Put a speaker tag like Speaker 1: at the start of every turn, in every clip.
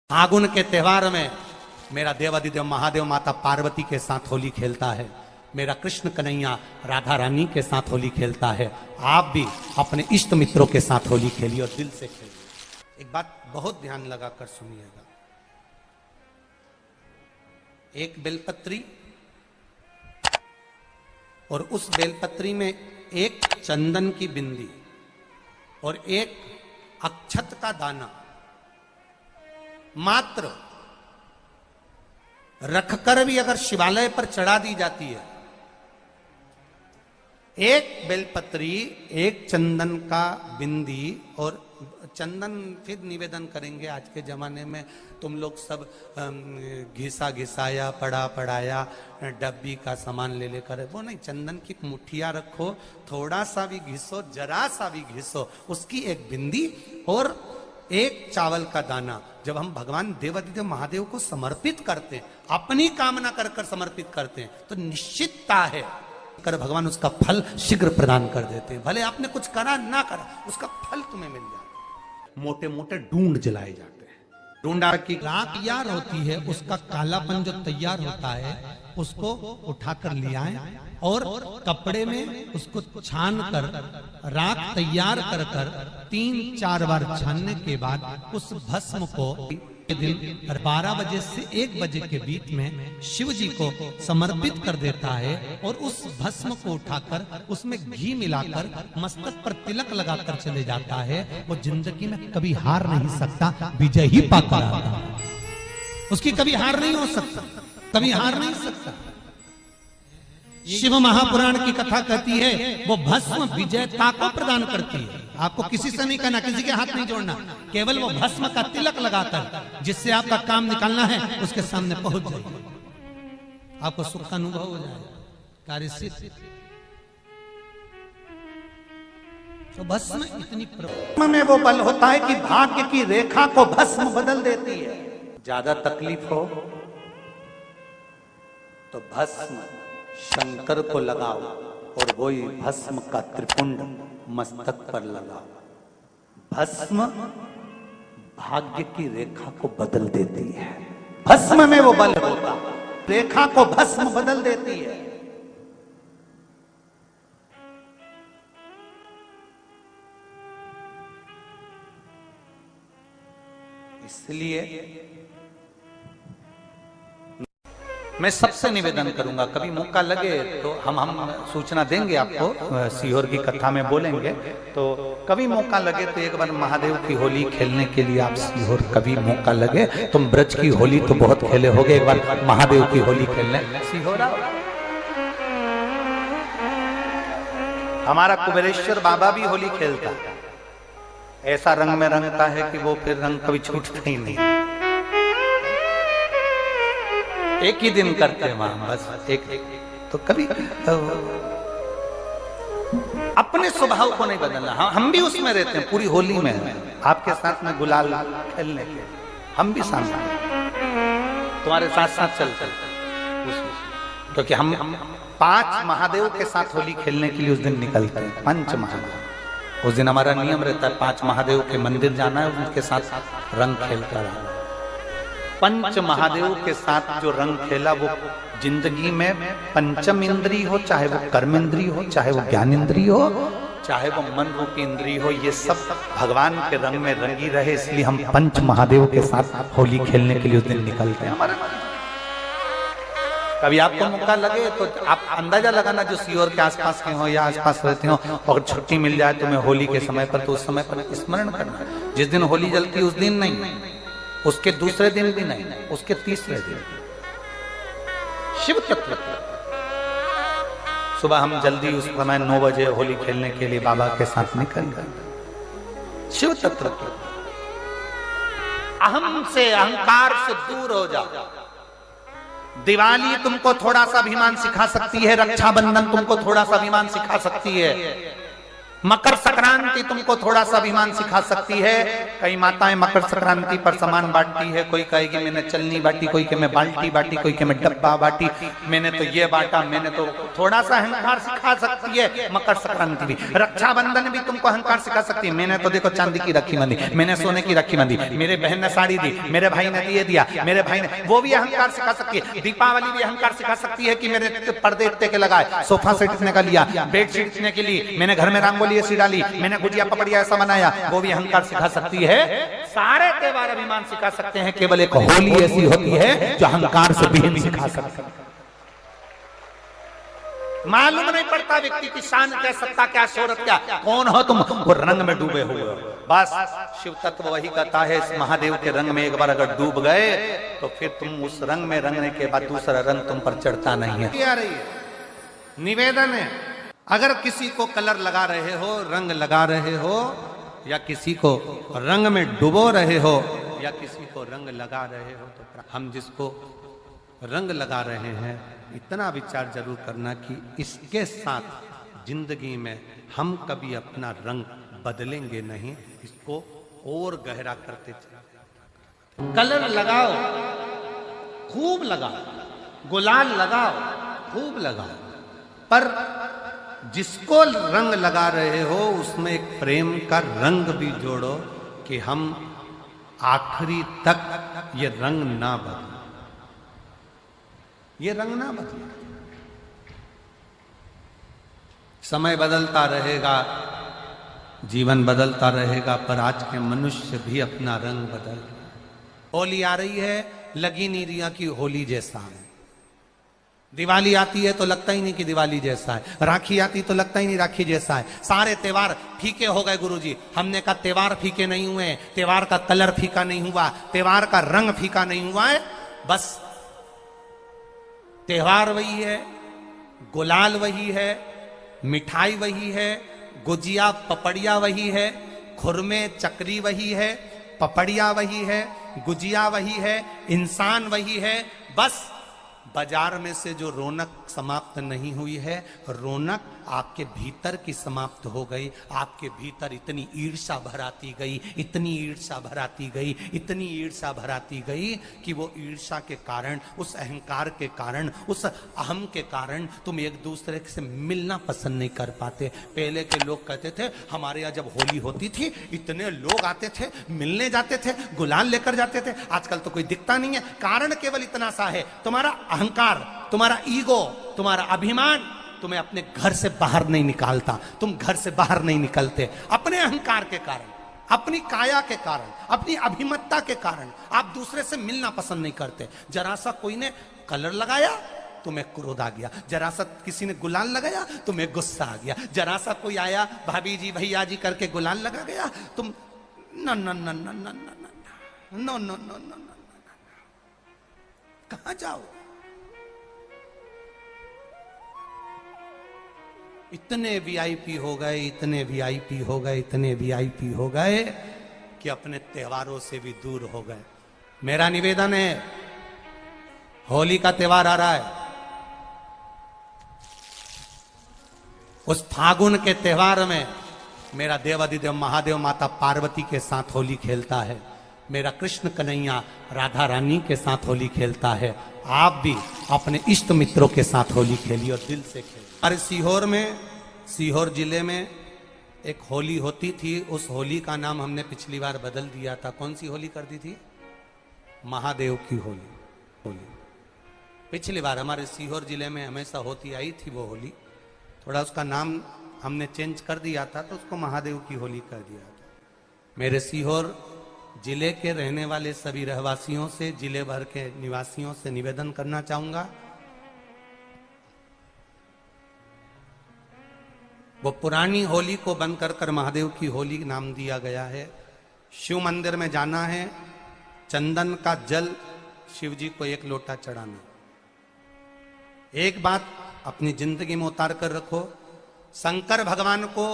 Speaker 1: फागुन के त्योहार में मेरा देवादिदेव महादेव माता पार्वती के साथ होली खेलता है, मेरा कृष्ण कन्हैया राधा रानी के साथ होली खेलता है। आप भी अपने इष्ट मित्रों के साथ होली खेलिए और दिल से खेलिए। एक बात बहुत ध्यान लगाकर सुनिएगा, एक बेलपत्री और उस बेलपत्री में एक चंदन की बिंदी और एक अक्षत का दाना मात्र रखकर भी अगर शिवालय पर चढ़ा दी जाती है, एक बेलपत्री, एक चंदन का बिंदी और चंदन फिर निवेदन करेंगे। आज के जमाने में तुम लोग सब घिसा घिसाया पड़ा पड़ाया डब्बी का सामान ले लेकर, वो नहीं, चंदन की मुठिया रखो, थोड़ा सा भी घिसो, जरा सा भी घिसो, उसकी एक बिंदी और एक चावल का दाना। जब हम भगवान देवादिदेव महादेव को समर्पित करते हैं, अपनी कामना कर कर समर्पित करते हैं, तो निश्चितता है कर भगवान उसका फल शीघ्र प्रदान कर देते हैं। भले आपने कुछ करा ना करा, उसका फल तुम्हें मिल जाता है। मोटे मोटे ढूंढ जलाए जाते हैं। ढूंढा की राख तैयार होती है, उसका कालापन जो तैयार होता है उसको उठाकर ले आए और कपड़े में उसको छान कर राख तैयार कर कर 3-4 बार छानने के बाद उस भस्म को दिन 12 बजे से 1 बजे के बीच में शिव जी को समर्पित कर देता है और उस भस्म को उठाकर उसमें घी मिलाकर मस्तक पर तिलक लगाकर चले जाता है। वो जिंदगी में कभी हार नहीं सकता, विजय ही पाकर आता है। उसकी कभी हार नहीं हो सकता, कभी हार नहीं सकता। शिव महापुराण की कथा कहती है वो भस्म विजयता को प्रदान करती है। आपको किसी से नहीं करना, किसी के हाथ नहीं जोड़ना, केवल वो भस्म का तिलक लगाकर जिससे आपका काम निकालना है उसके सामने पहुंच जाइए, आपको सुख का अनुभव हो जाएगा, कार्य सिद्ध। तो भस्म इतनी में वो बल होता है कि भाग्य की रेखा को भस्म बदल देती है। ज्यादा तकलीफ हो तो भस्म शंकर को लगाओ और वही भस्म का त्रिपुंड मस्तक पर लगाओ। भस्म भाग्य की रेखा को बदल देती है। भस्म में वो बल होता, रेखा को भस्म बदल देती है। इसलिए मैं सबसे निवेदन करूंगा, कभी मौका लगे तो हम सूचना देंगे आपको, सीहोर की कथा में बोलेंगे, तो कभी मौका लगे तो एक बार महादेव की होली खेलने के लिए आप सीहोर, कभी मौका लगे, तुम ब्रज की होली तो बहुत खेले होगे, एक बार महादेव की होली खेलने सीहोर आओ। हमारा कुबेरेश्वर बाबा भी होली खेलता है, ऐसा रंग में रंगता है कि वो फिर रंग कभी छूटता ही नहीं। एक ही दिन करते हैं वहां, बस एक तो कभी अपने स्वभाव को नहीं बदलना। हम भी उसमें रहते हैं, पूरी होली में आपके साथ में गुलाल खेलने के, हम भी सामने तुम्हारे साथ साथ चलते, क्योंकि हम 5 महादेव के साथ होली खेलने के लिए उस दिन निकलते हैं। 5 महादेव, उस दिन हमारा नियम रहता है 5 महादेव के मंदिर जाना है, उनके साथ रंग खेल कर आना। 5 महादेव के साथ जो रंग खेला वो जिंदगी में पंचम इंद्री हो, चाहे वो कर्म इंद्री हो, चाहे वो ज्ञान इंद्री हो, चाहे वो मन रूपी इंद्री हो, ये सब भगवान के रंग में रंगी रहे। इसलिए हम 5 महादेव के साथ होली खेलने के लिए उस दिन निकलते हैं। हमारे कभी आपको मौका लगे तो आप अंदाजा लगाना, जो सीहोर के आसपास के हो या आसपास रहते हो, और छुट्टी मिल जाए तुम्हें होली के समय पर, तो उस समय पर स्मरण करना, जिस दिन होली जलती उस दिन नहीं, उसके दूसरे दिन भी नहीं, उसके तीसरे दिन शिव तत्व। सुबह हम जल्दी उस समय 9 बजे होली खेलने के लिए बाबा के साथ निकल गए। शिव तत्व, अहम से, अहंकार से दूर हो जाओ। दिवाली तुमको थोड़ा सा अभिमान सिखा सकती है, रक्षाबंधन तुमको थोड़ा सा अभिमान सिखा सकती है, मकर संक्रांति तुमको थोड़ा सा अभिमान सिखा सकती है। कई माताएं मकर संक्रांति पर सामान बांटती है, कोई कहेगी मैंने चलनी बांटी, कोई के मैं बाल्टी बांटी, कोई के मैं डब्बा बांटी, मैंने तो ये बांटा, मैंने तो थोड़ा सा अहंकार सिखा सकती है मकर संक्रांति भी। रक्षाबंधन भी तुमको अहंकार सिखा सकती है, मैंने तो देखो चांदी की राखी बांधी, मैंने सोने की राखी बांधी, मेरे बहन ने साड़ी दी, मेरे भाई ने ये दिया, मेरे भाई ने, वो भी अहंकार सिखा सकती है। दीपावली भी अहंकार सिखा सकती है कि मेरे पर्दे इतने के लगाए, सोफा सेट इतने का लिया, बेडशीट इतने के लिए, मैंने घर में रंगोली ऐसी डाली, मैंने गुजिया पपड़िया ऐसा बनाया, वो भी अहंकार सिखा सकती है। सारे त्योहार अभिमान सिखा सकते हैं, केवल एक होली ऐसी होती है जो अहंकार से भी सिखा सकती है। मालूम नहीं पड़ता व्यक्ति की शान क्या, सत्ता क्या, शोहरत क्या, कौन हो तुम, वो रंग में डूबे हुए हो। बस शिव तत्व वही कहता है, इस महादेव के रंग में एक बार अगर डूब गए तो फिर तुम उस रंग में रंगने के बाद दूसरा रंग तुम पर चढ़ता नहीं है। आ रही है निवेदन है, अगर किसी को कलर लगा रहे हो, रंग लगा रहे हो, या किसी को रंग में डुबो रहे हो, या किसी को रंग लगा रहे हो, तो हम जिसको रंग लगा रहे हैं इतना विचार जरूर करना कि इसके साथ जिंदगी में हम कभी अपना रंग बदलेंगे नहीं, इसको और गहरा करते चले। कलर लगाओ, खूब लगाओ, गुलाल लगाओ, खूब लगाओ, पर जिसको रंग लगा रहे हो उसमें एक प्रेम का रंग भी जोड़ो कि हम आखिरी तक ये रंग ना बदले, ये रंग ना बदले। समय बदलता रहेगा, जीवन बदलता रहेगा, पर आज के मनुष्य भी अपना रंग बदल। होली आ रही है, लगी नहीं रिया की होली जैसा है। दिवाली आती है तो लगता ही नहीं कि दिवाली जैसा है, राखी आती तो लगता ही नहीं राखी जैसा है। सारे त्योहार फीके हो गए गुरुजी। हमने कहा त्योहार फीके नहीं हुए, त्योहार का कलर फीका नहीं हुआ, त्योहार का रंग फीका नहीं हुआ है, बस त्योहार वही है, गुलाल वही है, मिठाई वही है, गुजिया पपड़िया वही है, खुरमे चकरी वही है, पपड़िया वही है, गुजिया वही है, इंसान वही है। बस बाजार में से जो रौनक समाप्त नहीं हुई है, रौनक आपके भीतर की समाप्त हो गई। आपके भीतर इतनी ईर्ष्या भराती गई, इतनी ईर्ष्या भराती गई, इतनी ईर्ष्या भराती गई कि वो ईर्ष्या के कारण, उस अहंकार के कारण, उस अहम के कारण तुम एक दूसरे से मिलना पसंद नहीं कर पाते। पहले के लोग कहते थे हमारे यहाँ जब होली होती थी इतने लोग आते थे, मिलने जाते थे, गुलाल लेकर जाते थे। आजकल तो कोई दिखता नहीं है। कारण केवल इतना सा है, तुम्हारा अहंकार, तुम्हारा ईगो, तुम्हारा अभिमान तुम्हें अपने घर से बाहर नहीं निकालता। तुम घर से बाहर नहीं निकलते अपने अहंकार के कारण, अपनी काया के कारण, अपनी अभिमतता के कारण। आप दूसरे से मिलना पसंद नहीं करते। जरा सा कोई ने कलर लगाया तुम्हें क्रोध आ गया, जरा सा किसी ने गुलाल लगाया तुम्हें गुस्सा आ गया, जरा सा कोई आया भाभी जी भैया जी करके गुलाल लगा गया, तुम न न न न न न न न न, कहां जाओ? इतने वीआईपी हो गए, इतने वीआईपी हो गए, इतने वीआईपी हो गए कि अपने त्योहारों से भी दूर हो गए। मेरा निवेदन है, होली का त्योहार आ रहा है, उस फागुन के त्योहार में मेरा देवाधिदेव महादेव माता पार्वती के साथ होली खेलता है, मेरा कृष्ण कन्हैया राधा रानी के साथ होली खेलता है। आप भी अपने इष्ट मित्रों के साथ होली खेलिए और दिल से खेलिए। अरे सीहोर में, सीहोर जिले में एक होली होती थी। उस होली का नाम हमने पिछली बार बदल दिया था। कौन सी होली कर दी थी? महादेव की होली। पिछली बार हमारे सीहोर जिले में हमेशा होती आई थी वो होली, थोड़ा उसका नाम हमने चेंज कर दिया था तो उसको महादेव की होली कर दिया था। मेरे सीहोर जिले के रहने वाले सभी रहवासियों से, जिले भर के निवासियों से निवेदन करना चाहूंगा, वो पुरानी होली को बंद कर महादेव की होली नाम दिया गया है। शिव मंदिर में जाना है, चंदन का जल शिव जी को 1 लोटा चढ़ाना। एक बात अपनी जिंदगी में उतार कर रखो, शंकर भगवान को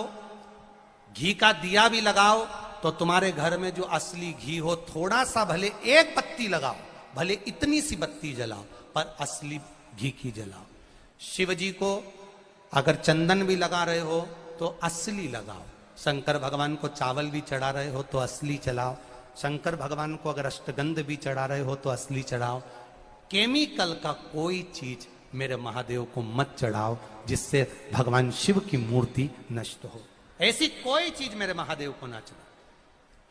Speaker 1: घी का दिया भी लगाओ तो तुम्हारे घर में जो असली घी हो, थोड़ा सा भले 1 बत्ती लगाओ, भले इतनी सी बत्ती जलाओ, पर असली घी की जलाओ। शिव जी को अगर चंदन भी लगा रहे हो तो असली लगाओ। शंकर भगवान को चावल भी चढ़ा रहे हो तो असली चढ़ाओ। शंकर भगवान को अगर अष्टगंध भी चढ़ा रहे हो तो असली चढ़ाओ। केमिकल का कोई चीज मेरे महादेव को मत चढ़ाओ जिससे भगवान शिव की मूर्ति नष्ट हो। ऐसी कोई चीज मेरे महादेव को ना चढ़ाओ।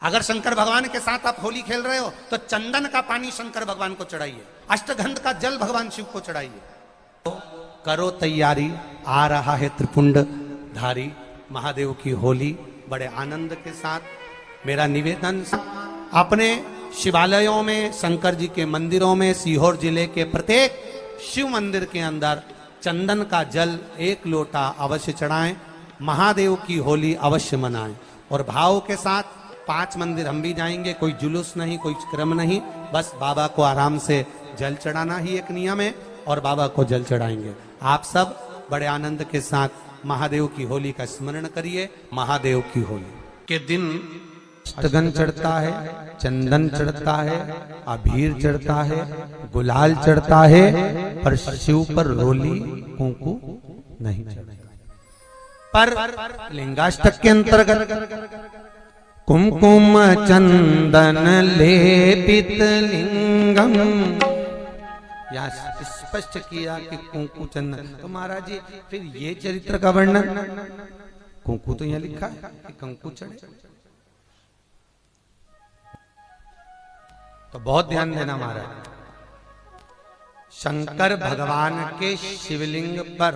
Speaker 1: अगर शंकर भगवान के साथ आप होली खेल रहे हो तो चंदन का पानी शंकर भगवान को चढ़ाइए, अष्टगंध का जल भगवान शिव को चढ़ाइए। तो करो तैयारी, आ रहा है त्रिपुंडधारी महादेव की होली। बड़े आनंद के साथ मेरा निवेदन, अपने शिवालयों में, शंकर जी के मंदिरों में, सीहोर जिले के प्रत्येक शिव मंदिर के अंदर चंदन का जल 1 लोटा अवश्य चढ़ाएं, महादेव की होली अवश्य मनाएं। और भाव के साथ 5 मंदिर हम भी जाएंगे, कोई जुलूस नहीं, कोई क्रम नहीं, बस बाबा को आराम से जल चढ़ाना ही एक नियम है और बाबा को जल चढ़ाएंगे। आप सब बड़े आनंद के साथ महादेव की होली का स्मरण करिए। महादेव की होली के दिन अष्टगंध चढ़ता है, चंदन चढ़ता है, अबीर चढ़ता है, गुलाल चढ़ता है, पर शिव पर रोली कुंकु नहीं चढ़ता। पर लिंगाष्टक के अंतर्गत कुमकुम चंदन लेपित लिंगम, या स्पष्ट किया कि कुंकु चंदन। तो महाराज जी फिर ये चरित्र का वर्णन, कुंकु तो यहाँ लिखा है कि कंकु चढ़े, तो बहुत ध्यान देना महाराज। शंकर भगवान के शिवलिंग पर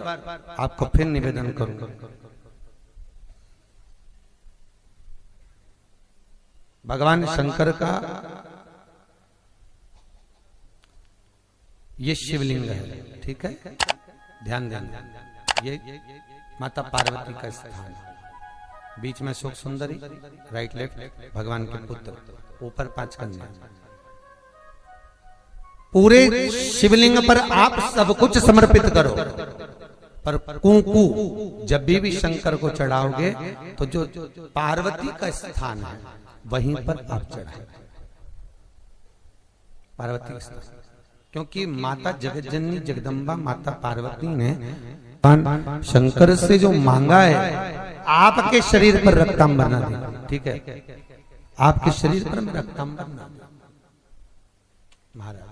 Speaker 1: आपको फिर निवेदन करूंगा, भगवान शंकर का ये शिवलिंग है, ठीक है, ध्यान देना। ये माता पार्वती का स्थान है, बीच में शोक सुंदरी, राइट लेफ्ट भगवान के पुत्र, ऊपर 5 कन्या। पूरे शिवलिंग पर आप सब कुछ समर्पित करो, पर कुंकु जब भी शंकर को चढ़ाओगे तो जो पार्वती का स्थान है वहीं पर आप चढ़ाए, पार्वती का स्थान। क्योंकि माता जगज्जननी जगदम्बा माता पार्वती ने शंकर से जो मांगा है, आपके शरीर पर रक्तांबर ना देना, ठीक है, आपके शरीर पर रक्तांबर ना देना महाराज।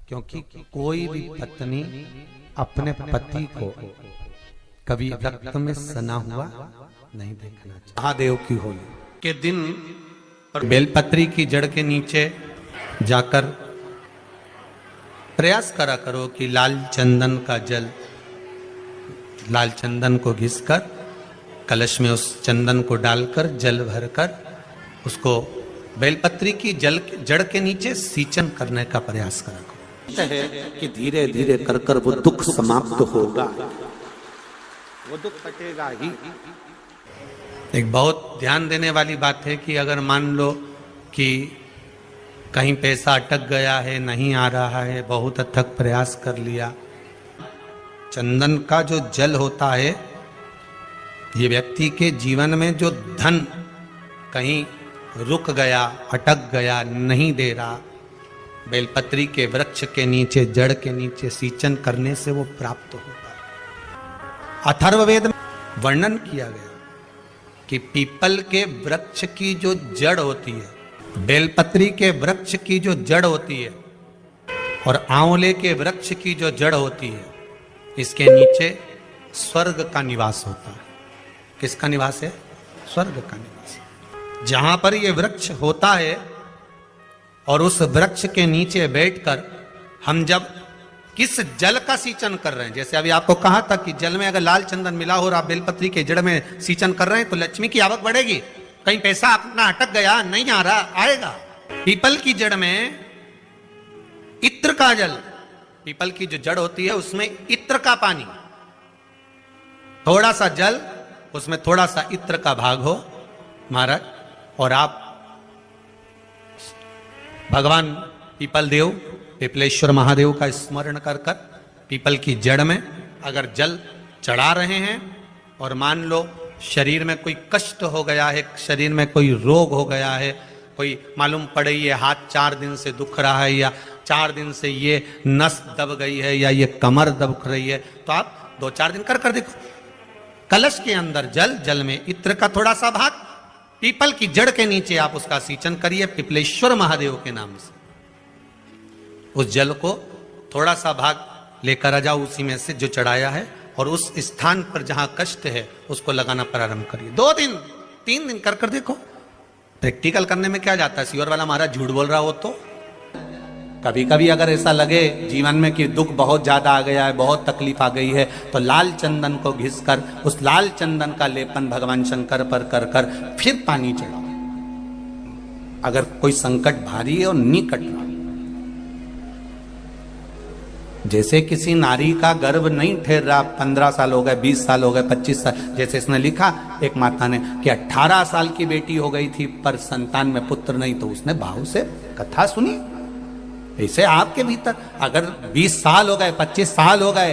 Speaker 1: क्योंकि कोई भी पत्नी अपने पति को कभी रक्त में सना हुआ नहीं देखना चाहिए। महादेव की होली के दिन पर बेलपत्री की जड़ के नीचे जाकर प्रयास करा करो कि लाल चंदन का जल, लाल चंदन को घिसकर कलश में उस चंदन को डालकर जल भरकर उसको बेलपत्री की जड़ के नीचे सींचन करने का प्रयास करा करो। है कि धीरे धीरे कर कर वो दुख समाप्त होगा, वो दुख कटेगा ही। एक बहुत ध्यान देने वाली बात है कि अगर मान लो कि कहीं पैसा अटक गया है, नहीं आ रहा है, बहुत अथक प्रयास कर लिया, चंदन का जो जल होता है ये व्यक्ति के जीवन में जो धन कहीं रुक गया, अटक गया, नहीं दे रहा, बेलपत्री के वृक्ष के नीचे, जड़ के नीचे सींचन करने से वो प्राप्त होता है। अथर्ववेद में वर्णन किया गया कि पीपल के वृक्ष की जो जड़ होती है, बेलपत्री के वृक्ष की जो जड़ होती है और आंवले के वृक्ष की जो जड़ होती है, इसके नीचे स्वर्ग का निवास होता है। किसका निवास है? स्वर्ग का निवास। जहां पर ये वृक्ष होता है और उस वृक्ष के नीचे बैठकर हम जब किस जल का सींचन कर रहे हैं, जैसे अभी आपको कहा था कि जल में अगर लाल चंदन मिला हो और आप बेलपत्री के जड़ में सींचन कर रहे हैं तो लक्ष्मी की आवक बढ़ेगी। कहीं पैसा अपना अटक गया, नहीं आ रहा, आएगा। पीपल की जड़ में इत्र का जल, पीपल की जो जड़ होती है उसमें इत्र का पानी, थोड़ा सा जल, उसमें थोड़ा सा इत्र का भाग हो महाराज, और आप भगवान पीपल देव, पिपलेश्वर महादेव का स्मरण कर कर पीपल की जड़ में अगर जल चढ़ा रहे हैं और मान लो शरीर में कोई कष्ट हो गया है, शरीर में कोई रोग हो गया है, कोई मालूम पड़े ये हाथ 4 दिन से दुख रहा है या 4 दिन से ये नस दब गई है या ये कमर दब रही है, तो आप 2-4 दिन कर देखो। कलश के अंदर जल, जल में इत्र का थोड़ा सा भाग, पीपल की जड़ के नीचे आप उसका सिंचन करिए पिपलेश्वर महादेव के नाम से। उस जल को थोड़ा सा भाग लेकर आ जाओ उसी में से जो चढ़ाया है, और उस स्थान पर जहां कष्ट है उसको लगाना प्रारंभ करिए। 2 दिन 3 दिन कर कर देखो। प्रैक्टिकल करने में क्या जाता है, सियोर वाला महाराज झूठ बोल रहा हो तो। कभी कभी अगर ऐसा लगे जीवन में कि दुख बहुत ज्यादा आ गया है, बहुत तकलीफ आ गई है, तो लाल चंदन को घिसकर उस लाल चंदन का लेपन भगवान शंकर पर कर कर फिर पानी चढ़ाओ। अगर कोई संकट भारी है और निकट रहा, जैसे किसी नारी का गर्भ नहीं ठहर रहा, 15 साल हो गए, 20 साल हो गए, 25 साल, जैसे इसने लिखा एक माता ने कि 18 साल की बेटी हो गई थी पर संतान में पुत्र नहीं, तो उसने भाव से कथा सुनी। ऐसे आपके भीतर अगर 20 साल हो गए, 25 साल हो गए,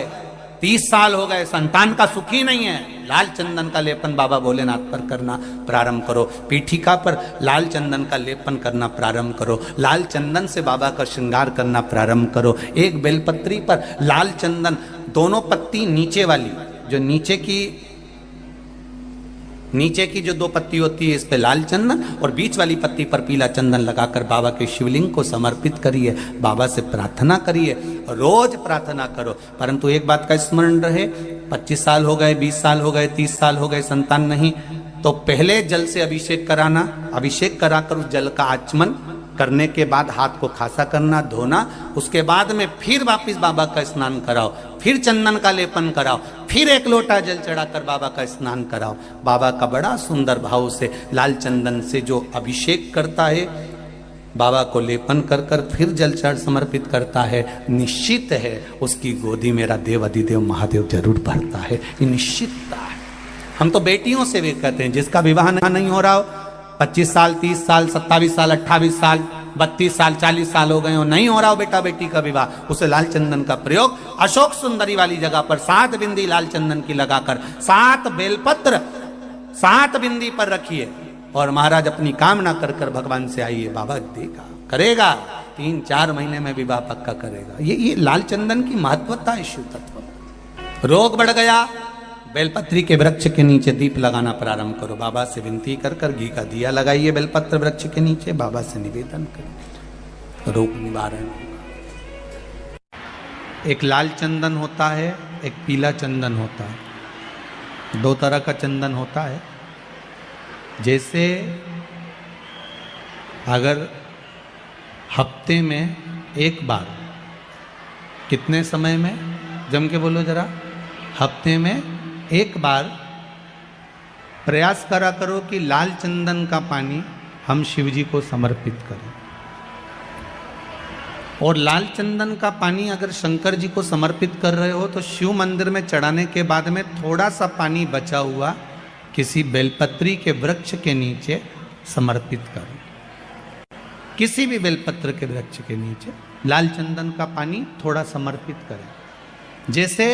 Speaker 1: 30 साल हो गए, संतान का सुख ही नहीं है, लाल चंदन का लेपन बाबा भोलेनाथ पर करना प्रारंभ करो। पीठिका पर लाल चंदन का लेपन करना प्रारंभ करो। लाल चंदन से बाबा का श्रृंगार करना प्रारंभ करो। एक बेलपत्री पर लाल चंदन, दोनों पत्ती नीचे वाली, जो नीचे की जो 2 पत्ती होती है इस पे लाल चंदन, और बीच वाली पत्ती पर पीला चंदन लगाकर बाबा के शिवलिंग को समर्पित करिए। बाबा से प्रार्थना करिए, रोज प्रार्थना करो। परंतु एक बात का स्मरण रहे, 25 साल हो गए, 20 साल हो गए, 30 साल हो गए, संतान नहीं, तो पहले जल से अभिषेक कराना, अभिषेक कराकर उस जल का आचमन करने के बाद हाथ को खासा करना, धोना, उसके बाद में फिर वापिस बाबा का स्नान कराओ, फिर चंदन का लेपन कराओ, फिर 1 लोटा जल चढ़ाकर बाबा का स्नान कराओ। बाबा का बड़ा सुंदर भाव से लाल चंदन से जो अभिषेक करता है, बाबा को लेपन कर कर फिर जल चढ़ समर्पित करता है, निश्चित है उसकी गोदी मेरा देव अधिदेव महादेव जरूर भरता है। ये निश्चितता है। हम तो बेटियों से भी कहते हैं, जिसका विवाह नहीं हो रहा हो, 25 साल, 30 साल, 27 साल, 28 साल, 32 साल, 40 साल हो गए हो, नहीं हो रहा हो बेटा बेटी का विवाह, उसे लाल चंदन का प्रयोग अशोक सुंदरी वाली जगह पर 7 बिंदी लाल चंदन की लगाकर 7 बेलपत्र 7 बिंदी पर रखिए, और महाराज अपनी कामना कर कर भगवान से आइए। बाबा देगा, करेगा, 3-4 महीने में विवाह पक्का करेगा। ये लाल चंदन की महत्वता है। शिव तत्व। रोग बढ़ गया, बेलपत्री के वृक्ष के नीचे दीप लगाना प्रारंभ करो। बाबा से विनती कर कर घी का दिया लगाइए बेलपत्र वृक्ष के नीचे, बाबा से निवेदन करिए, रोग निवारण होगा। एक लाल चंदन होता है, एक पीला चंदन होता है, 2 तरह का चंदन होता है। जैसे अगर हफ्ते में 1 बार, कितने समय में, जम के बोलो जरा, हफ्ते में 1 बार प्रयास करा करो कि लाल चंदन का पानी हम शिव जी को समर्पित करें। और लाल चंदन का पानी अगर शंकर जी को समर्पित कर रहे हो तो शिव मंदिर में चढ़ाने के बाद में थोड़ा सा पानी बचा हुआ किसी बेलपत्री के वृक्ष के नीचे समर्पित करो। किसी भी बेलपत्र के वृक्ष के नीचे लाल चंदन का पानी थोड़ा समर्पित करें। जैसे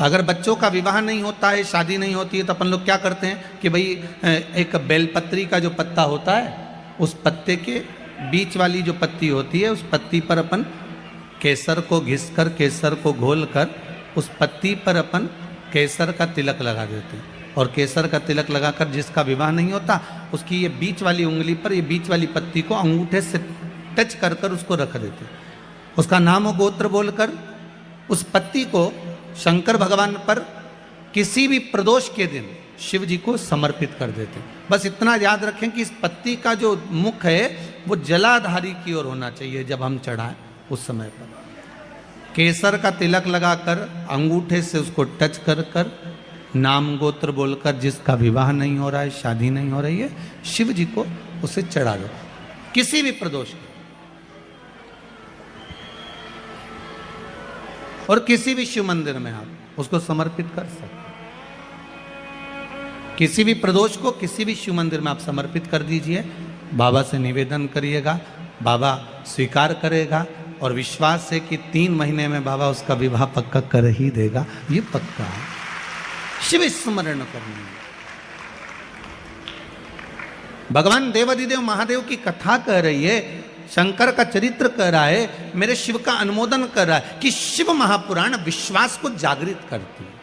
Speaker 1: अगर बच्चों का विवाह नहीं होता है, शादी नहीं होती है, तो अपन लोग क्या करते हैं कि भाई एक बेलपत्री का जो पत्ता होता है, उस पत्ते के बीच वाली जो पत्ती होती है, उस पत्ती पर अपन केसर को घिसकर, केसर को घोलकर उस पत्ती पर अपन केसर का तिलक लगा देते हैं। और केसर का तिलक लगाकर जिसका विवाह नहीं होता, उसकी ये बीच वाली उंगली पर ये बीच वाली पत्ती को अंगूठे से टच कर कर उसको रख देते हैं। उसका नाम और गोत्र बोलकर उस पत्ती को शंकर भगवान पर किसी भी प्रदोष के दिन शिव जी को समर्पित कर देते हैं। बस इतना याद रखें कि इस पत्ती का जो मुख है वो जलाधारी की ओर होना चाहिए। जब हम चढ़ाएं उस समय पर केसर का तिलक लगाकर अंगूठे से उसको टच कर कर नाम गोत्र बोलकर, जिसका विवाह नहीं हो रहा है, शादी नहीं हो रही है, शिव जी को उसे चढ़ा दो किसी भी प्रदोष के। और किसी भी शिव मंदिर में आप उसको समर्पित कर सकते। किसी भी प्रदोष को किसी भी शिव मंदिर में आप समर्पित कर दीजिए। बाबा से निवेदन करिएगा, बाबा स्वीकार करेगा, और विश्वास है कि 3 महीने में बाबा उसका विवाह पक्का कर ही देगा। ये पक्का है। शिव स्मरण करना। भगवान देवाधिदेव महादेव की कथा कह रही है शंकर का चरित्र कर रहा है, मेरे शिव का अनुमोदन कर रहा है कि शिव महापुराण विश्वास को जागृत करती है।